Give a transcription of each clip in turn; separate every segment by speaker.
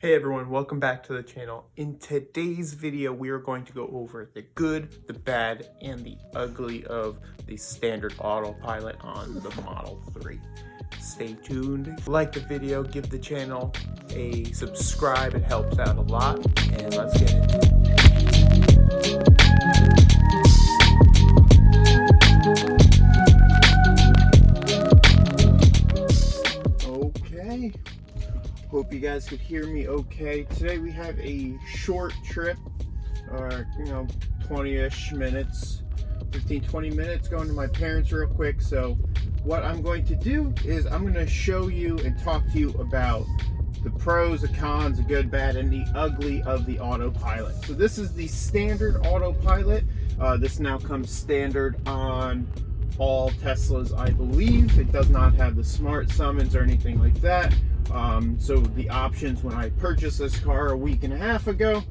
Speaker 1: Hey everyone, welcome back to the channel. In today's video, we are going to go over the good, the bad, and the ugly of the standard autopilot on the Model 3. Stay tuned. Like the video, give the channel a subscribe, it helps out a lot, and let's get into it. Okay. Hope you guys could hear me okay. Today we have a short trip, or 20-ish minutes, 15-20 minutes, going to my parents real quick. So what I'm going to do is I'm going to show you and talk to you about the pros, the cons, the good, bad, and the ugly of the autopilot. So this is the standard autopilot. This now comes standard on all Teslas, I believe. It does not have the smart summons or anything like that. So the options when I purchased this car a week and a half ago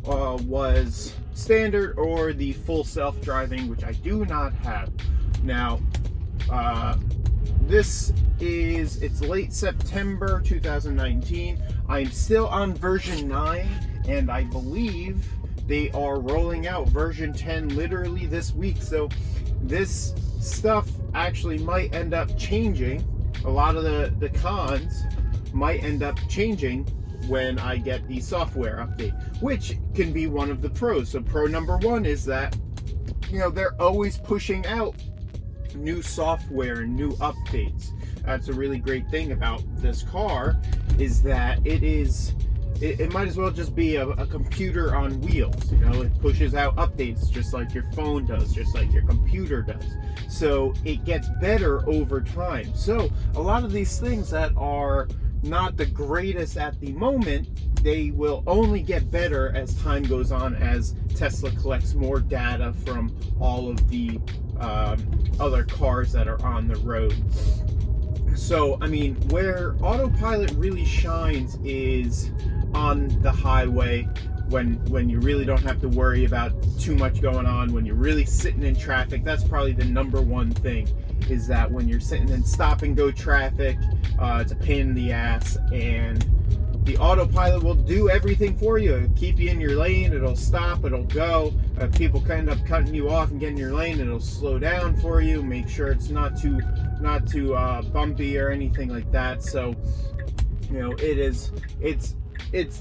Speaker 1: was standard or the full self-driving, which I do not have. Now, it's late September 2019. I'm still on version 9, and I believe they are rolling out version 10 literally this week. So this stuff actually might end up changing. A lot of the cons might end up changing when I get the software update, which can be one of the pros. So pro number one is that, they're always pushing out new software and new updates. That's a really great thing about this car, is that it might as well just be a computer on wheels. It pushes out updates just like your phone does, just like your computer does. So it gets better over time. So a lot of these things that are not the greatest at the moment, they will only get better as time goes on, as Tesla collects more data from all of the other cars that are on the road. So, where autopilot really shines is on the highway, when you really don't have to worry about too much going on, when you're really sitting in traffic. That's probably the number one thing, is that when you're sitting in stop and go traffic, it's a pain in the ass, and the autopilot will do everything for you. It'll keep you in your lane, it'll stop, it'll go. If people end up cutting you off and getting in your lane, it'll slow down for you, make sure it's not too bumpy or anything like that. So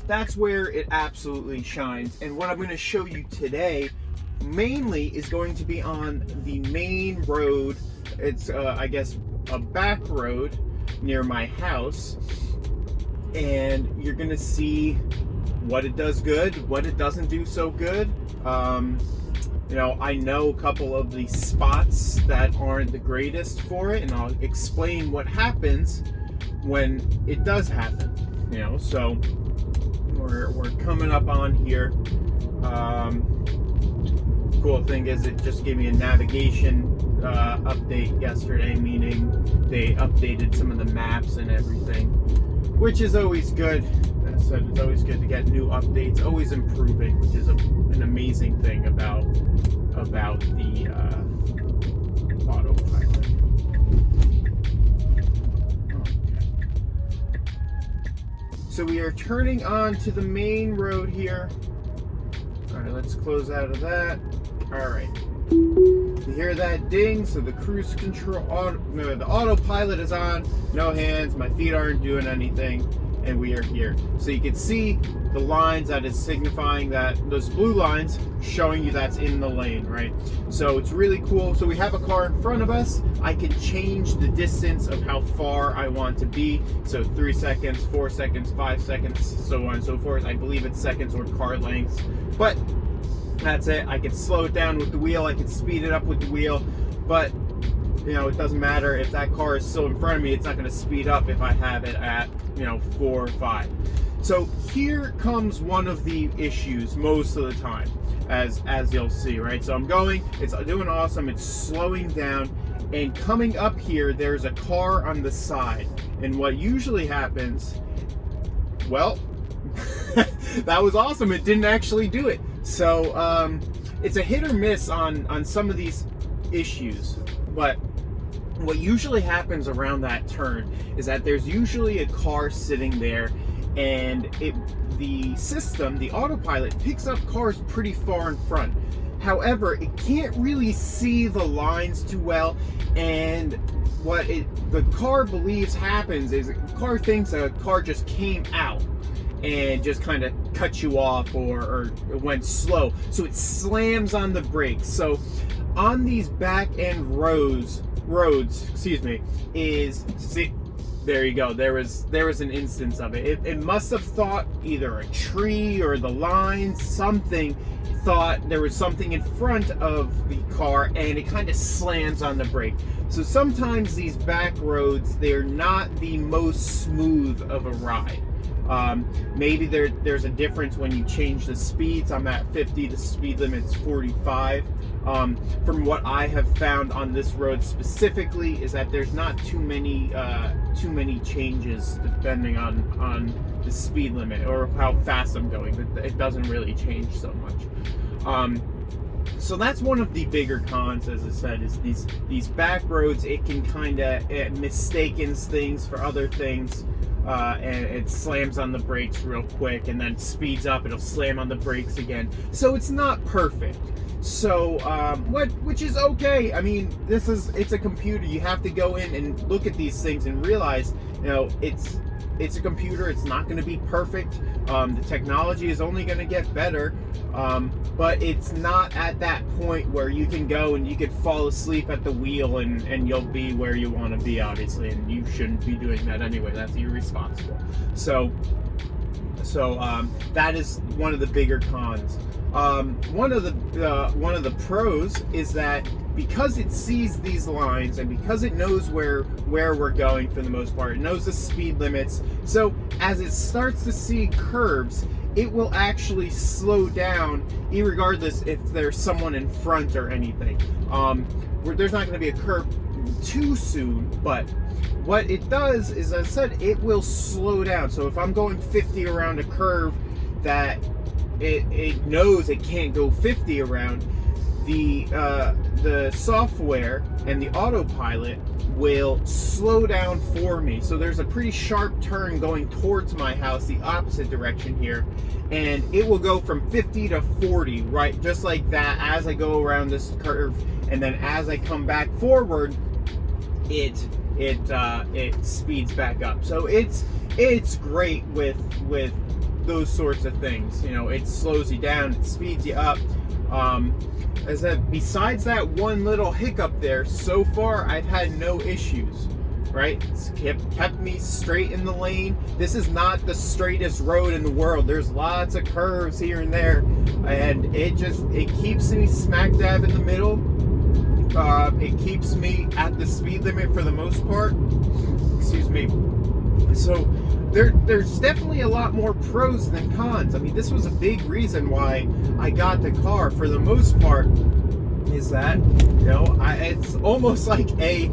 Speaker 1: that's where it absolutely shines. And what I'm going to show you today mainly is going to be on the main road. It's I guess a back road near my house, and you're going to see what it does good, what it doesn't do so good. I know a couple of the spots that aren't the greatest for it, and I'll explain what happens when it does happen. So we're coming up on here. Cool thing is, it just gave me a navigation update yesterday, meaning they updated some of the maps and everything, which is always good. As I said, it's always good to get new updates, always improving, which is an amazing thing about the autopilot. So we are turning on to the main road here. All right, let's close out of that. All right. You hear that ding? So the cruise control, the autopilot is on. No hands, my feet aren't doing anything, and we are here. So you can see the lines that is signifying that, those blue lines showing you that's in the lane, right? So it's really cool. So we have a car in front of us. I can change the distance of how far I want to be. So 3 seconds, 4 seconds, 5 seconds, so on and so forth. I believe it's seconds or car lengths, but that's it. I can slow it down with the wheel, I can speed it up with the wheel, but it doesn't matter if that car is still in front of me. It's not going to speed up if I have it at 4 or 5. So here comes one of the issues most of the time, as you'll see, right? So I'm going, it's doing awesome, it's slowing down, and coming up here, there's a car on the side. And what usually happens, well, that was awesome, it didn't actually do it. So it's a hit or miss on some of these issues, but what usually happens around that turn is that there's usually a car sitting there, and the system, the autopilot, picks up cars pretty far in front. However, it can't really see the lines too well, and what the car believes happens is the car thinks a car just came out and just kind of cut you off or went slow, so it slams on the brakes. So on these back end roads, there you go. There was an instance of it. It must have thought either a tree or the lines, something, thought there was something in front of the car, and it kind of slams on the brake. So sometimes these back roads, they're not the most smooth of a ride. Maybe there's a difference when you change the speeds. I'm at 50, the speed limit's 45. From what I have found on this road specifically is that there's not too many changes depending on the speed limit or how fast I'm going. It doesn't really change so much. So that's one of the bigger cons, as I said, is these back roads. It can kind of mistaken things for other things. And it slams on the brakes real quick and then speeds up, it'll slam on the brakes again. So it's not perfect. So which is okay. I mean, it's a computer. You have to go in and look at these things and realize, it's a computer. It's not going to be perfect. The technology is only going to get better, but it's not at that point where you can go and you could fall asleep at the wheel and you'll be where you want to be, obviously, and you shouldn't be doing that anyway. That's irresponsible. So that is one of the bigger cons. One of the pros is that because it sees these lines and because it knows where we're going for the most part, it knows the speed limits. So as it starts to see curves, it will actually slow down, regardless if there's someone in front or anything. There's not going to be a curve too soon, but what it does is, as I said, it will slow down. So if I'm going 50 around a curve that it knows it can't go 50 around, the software and the autopilot will slow down for me. So there's a pretty sharp turn going towards my house, the opposite direction here, and it will go from 50 to 40, right, just like that, as I go around this curve. And then as I come back forward, it speeds back up. So it's great with those sorts of things. It slows you down, it speeds you up. As that, besides that one little hiccup there, so far I've had no issues. Right? It's kept me straight in the lane. This is not the straightest road in the world. There's lots of curves here and there, and it keeps me smack dab in the middle. It keeps me at the speed limit for the most part. Excuse me. So there's definitely a lot more pros than cons. I mean, this was a big reason why I got the car. For the most part, is that it's almost like a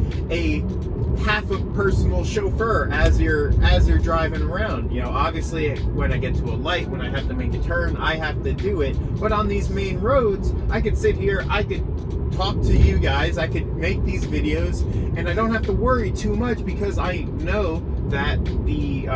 Speaker 1: half a personal chauffeur as you're driving around. Obviously when I get to a light, when I have to make a turn, I have to do it. But on these main roads, I could sit here, I could talk to you guys, I could make these videos, and I don't have to worry too much because I know that the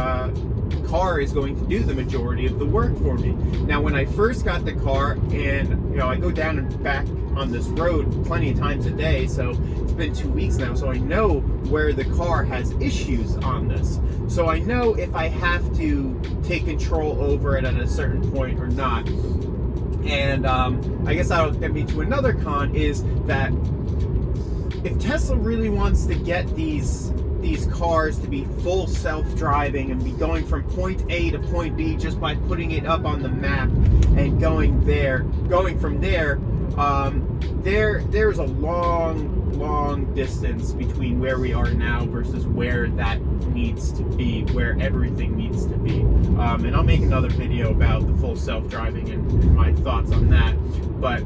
Speaker 1: car is going to do the majority of the work for me. Now, when I first got the car, and I go down and back on this road plenty of times a day, so it's been 2 weeks now, so I know where the car has issues on this. So I know if I have to take control over it at a certain point or not. And I guess that'll get me to another con, is that if Tesla really wants to get these cars to be full self-driving and be going from point A to point B just by putting it up on the map and going from there, there's a long distance between where we are now versus where that needs to be, where everything needs to be. And I'll make another video about the full self-driving and my thoughts on that. But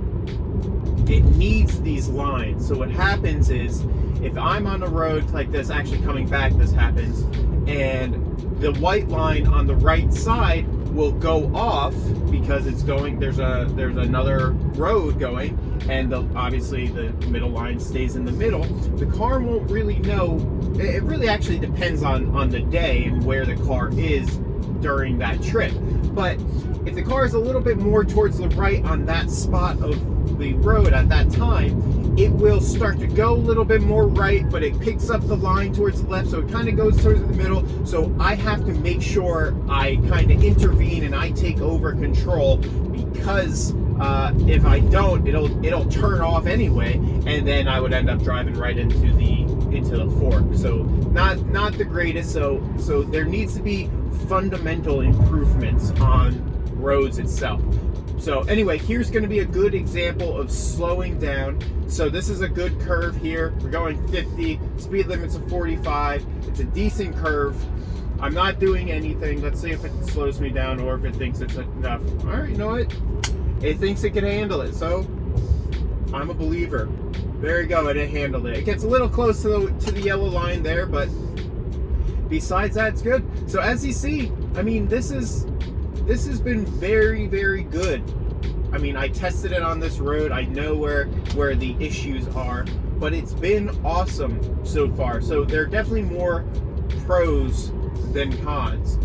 Speaker 1: it needs these lines. So what happens is, if I'm on a road like this, actually coming back, this happens, and the white line on the right side will go off because it's going, there's another road going, and obviously the middle line stays in the middle. The car won't really know. It really actually depends on the day and where the car is during that trip. But if the car is a little bit more towards the right on that spot of the road at that time, it will start to go a little bit more right, but it picks up the line towards the left, so it kind of goes towards the middle. So I have to make sure I kind of intervene and I take over control, because if I don't, it'll turn off anyway, and then I would end up driving right into the fork. So not the greatest. So there needs to be fundamental improvements on roads itself. So anyway, here's going to be a good example of slowing down. So this is a good curve here. We're going 50, speed limit's of 45. It's a decent curve. I'm not doing anything. Let's see if it slows me down or if it thinks it's enough. All right, you know what? It thinks it can handle it, so I'm a believer. There you go, it handled it. It gets a little close to the yellow line there, but besides that, it's good. So as you see, I mean, this has been very, very good. I mean, I tested it on this road. I know where the issues are, but it's been awesome so far. So there are definitely more pros than cons.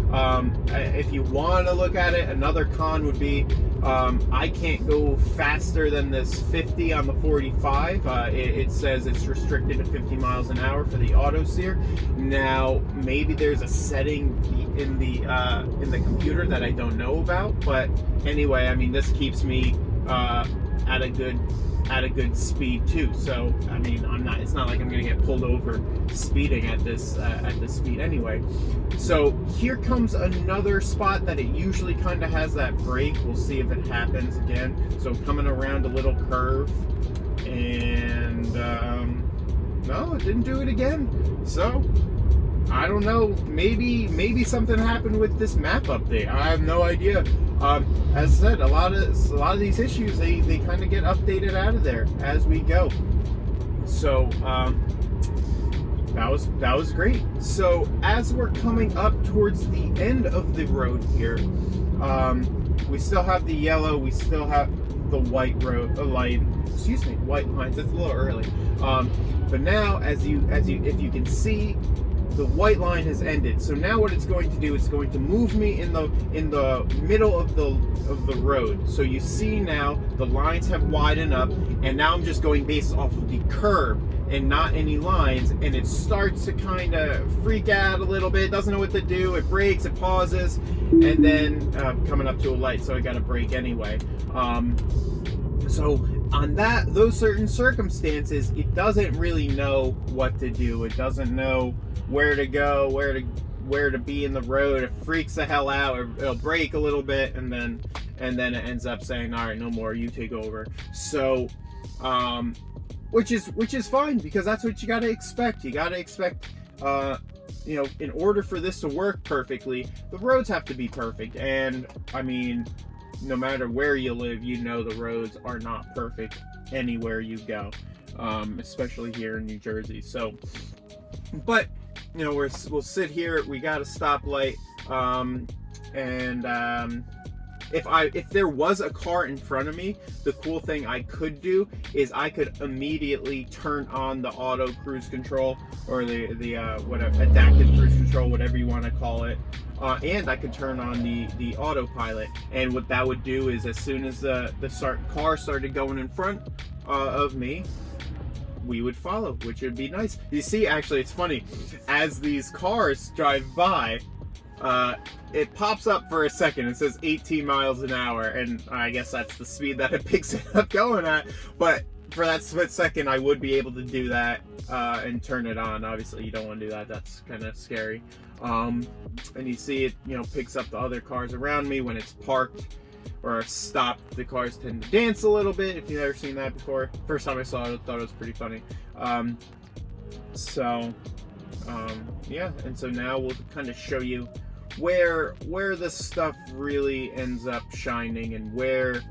Speaker 1: If you want to look at it, another con would be I can't go faster than this 50 on the 45. It says it's restricted to 50 miles an hour for the auto steer. Now maybe there's a setting in the computer that I don't know about, but anyway, I mean, this keeps me at a good speed too. So I mean, it's not like I'm gonna get pulled over speeding at this speed anyway. So here comes another spot that it usually kind of has that brake. We'll see if it happens again. So coming around a little curve, and no, it didn't do it again. So I don't know, maybe something happened with this map update. I have no idea. As I said, a lot of these issues, they kind of get updated out of there as we go. So that was great. So as we're coming up towards the end of the road here, we still have the yellow, we still have the white white lines. It's a little early. But now, if you can see, the white line has ended. So now what it's going to do is going to move me in the middle of the road. So you see now the lines have widened up, and now I'm just going based off of the curb and not any lines, and it starts to kind of freak out a little bit, doesn't know what to do. It brakes, it pauses, and then coming up to a light, so I got to brake anyway. So on those certain circumstances, it doesn't really know what to do. It doesn't know where to go, where to be in the road. It freaks the hell out. It'll brake a little bit, and then it ends up saying, all right, no more, you take over. So which is fine, because that's what you got to expect. You got to expect in order for this to work perfectly, the roads have to be perfect. And I mean, no matter where you live, you know the roads are not perfect anywhere you go, especially here in New Jersey. So, but we'll sit here. We got a stoplight, and if there was a car in front of me, the cool thing I could do is I could immediately turn on the auto cruise control, or the whatever, adaptive cruise control, whatever you want to call it. And I could turn on the autopilot, and what that would do is, as soon as the car started going in front of me, we would follow, which would be nice. You see, actually, it's funny, as these cars drive by, it pops up for a second. It says 18 miles an hour, and I guess that's the speed that it picks it up going at. But for that split second, I would be able to do that and turn it on. Obviously, you don't want to do that. That's kind of scary. And you see it, picks up the other cars around me when it's parked or stopped. The cars tend to dance a little bit. If you've never seen that before, first time I saw it, I thought it was pretty funny. Yeah, and so now we'll kind of show you where this stuff really ends up shining, and where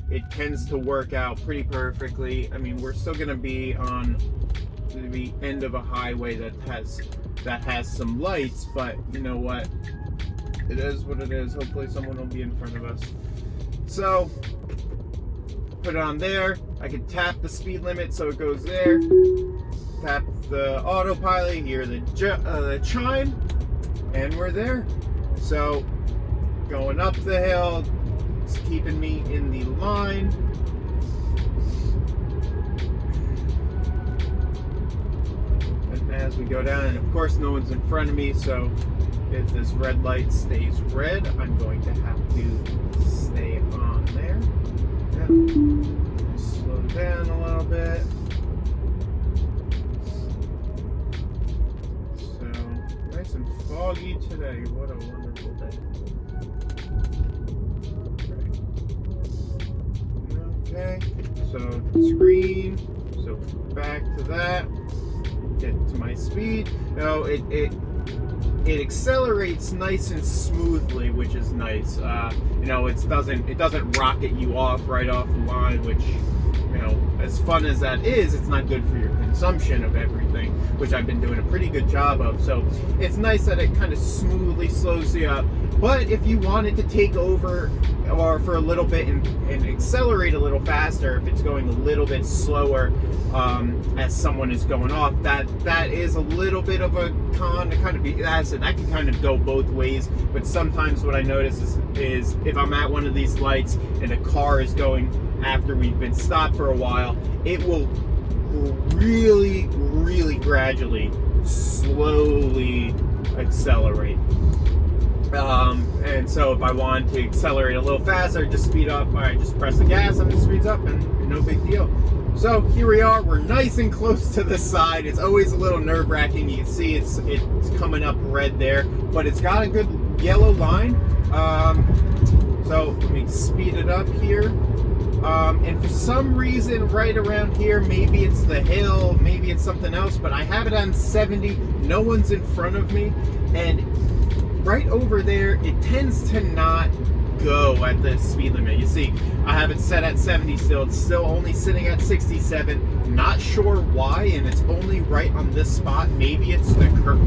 Speaker 1: it tends to work out pretty perfectly. I mean, we're still going to be on the end of a highway that has some lights, but you know what? It is what it is. Hopefully someone will be in front of us. So, put it on there. I can tap the speed limit so it goes there. Tap the autopilot, hear the chime, and we're there. So going up the hill, it's keeping me in the line. And as we go down, and of course no one's in front of me, so if this red light stays red, I'm going to have to stay on there. And slow down a little bit. So nice and foggy today. What a wonderful day. Okay, so screen. So back to that. Get to my speed. No, it accelerates nice and smoothly, which is nice. It doesn't rocket you off right off the line, which, as fun as that is, it's not good for your consumption of everything, which I've been doing a pretty good job of. So it's nice that it kind of smoothly slows you up. But if you wanted to take over or for a little bit and accelerate a little faster, if it's going a little bit slower as someone is going off, that is a little bit of a con. That can kind of go both ways. But sometimes what I notice is if I'm at one of these lights and a car is going after we've been stopped for a while, it will really, really gradually, slowly accelerate. And so if I want to accelerate a little faster, just speed up. All right, just press the gas and it speeds up, and no big deal. So here we are. We're nice and close to the side. It's always a little nerve-wracking. You can see it's coming up red there, but it's got a good yellow line. So let me speed it up here. And for some reason, right around here, maybe it's the hill, maybe it's something else, but I have it on 70. No one's in front of me, and right over there, it tends to not go at the speed limit. You see, I have it set at 70 still. It's still only sitting at 67. Not sure why, and it's only right on this spot. Maybe it's the curve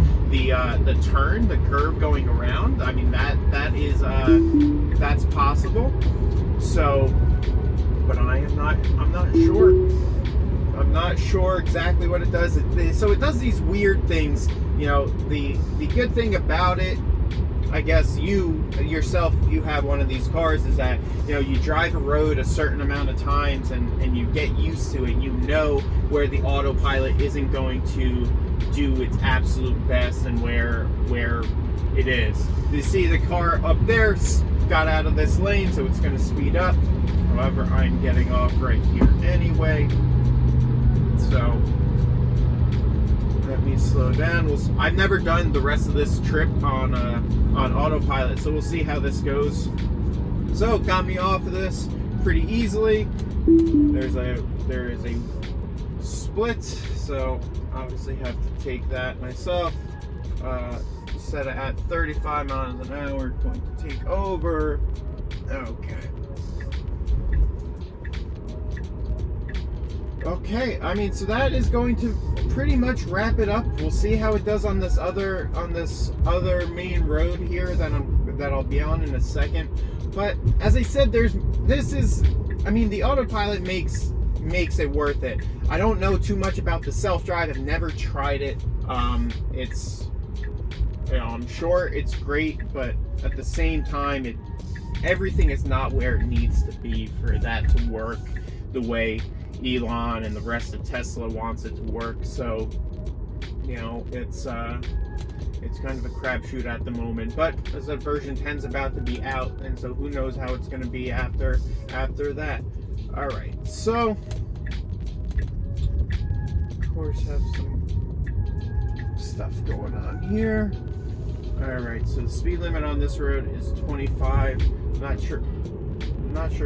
Speaker 1: going around. I mean, that is that's possible. So, but I'm not sure. I'm not sure exactly what it does. So it does these weird things. The good thing about it, I guess you yourself, if you have one of these cars, is that you drive a road a certain amount of times and you get used to it. You know where the autopilot isn't going to do its absolute best and where it is. You see the car up there got out of this lane, so it's going to speed up. However, I'm getting off right here anyway. So let me slow down. I've never done the rest of this trip on autopilot, so we'll see how this goes. So got me off of this pretty easily. There is a split, so obviously have to take that myself. Set it at 35 miles an hour. Going to take over. Okay, I mean, so that is going to pretty much wrap it up. We'll see how it does on this other main road here that I'll be on in a second. But as I said, the autopilot makes it worth it. I don't know too much about the self-drive. I've never tried it. I'm sure it's great, but at the same time, everything is not where it needs to be for that to work the way Elon and the rest of Tesla wants it to work. So, it's kind of a crapshoot at the moment. But as a version 10 is about to be out, and so who knows how it's going to be after that. All right, so of course have some stuff going on here. All right, so the speed limit on this road is 25. Not sure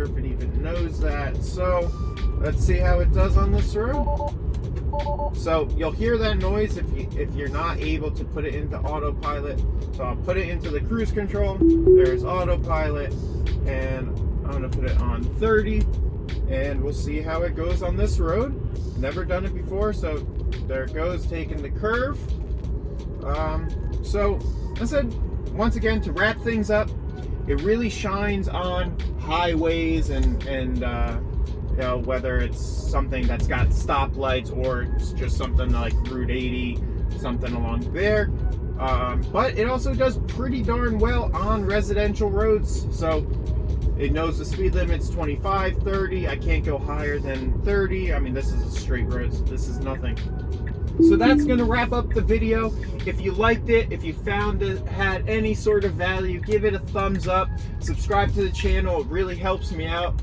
Speaker 1: if it even knows that. So let's see how it does on this road. So you'll hear that noise if you're not able to put it into autopilot. So I'll put it into the cruise control. There's autopilot, and I'm gonna put it on 30, and we'll see how it goes on this road. Never done it before, so there it goes, taking the curve. So I said, once again, to wrap things up, it really shines on highways and whether it's something that's got stoplights or it's just something like Route 80, something along there. But it also does pretty darn well on residential roads. So it knows the speed limit's 25, 30. I can't go higher than 30. I mean, this is a straight road, so this is nothing. So that's going to wrap up the video. If you liked it, if you found it had any sort of value, give it a thumbs up. Subscribe to the channel. It really helps me out.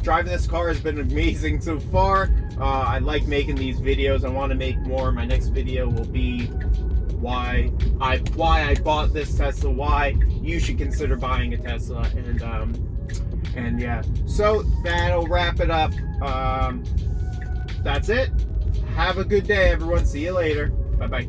Speaker 1: Driving this car has been amazing so far. I like making these videos. I want to make more. My next video will be why I bought this Tesla, why you should consider buying a Tesla, and yeah. So that'll wrap it up. That's it. Have a good day, everyone. See you later. Bye-bye.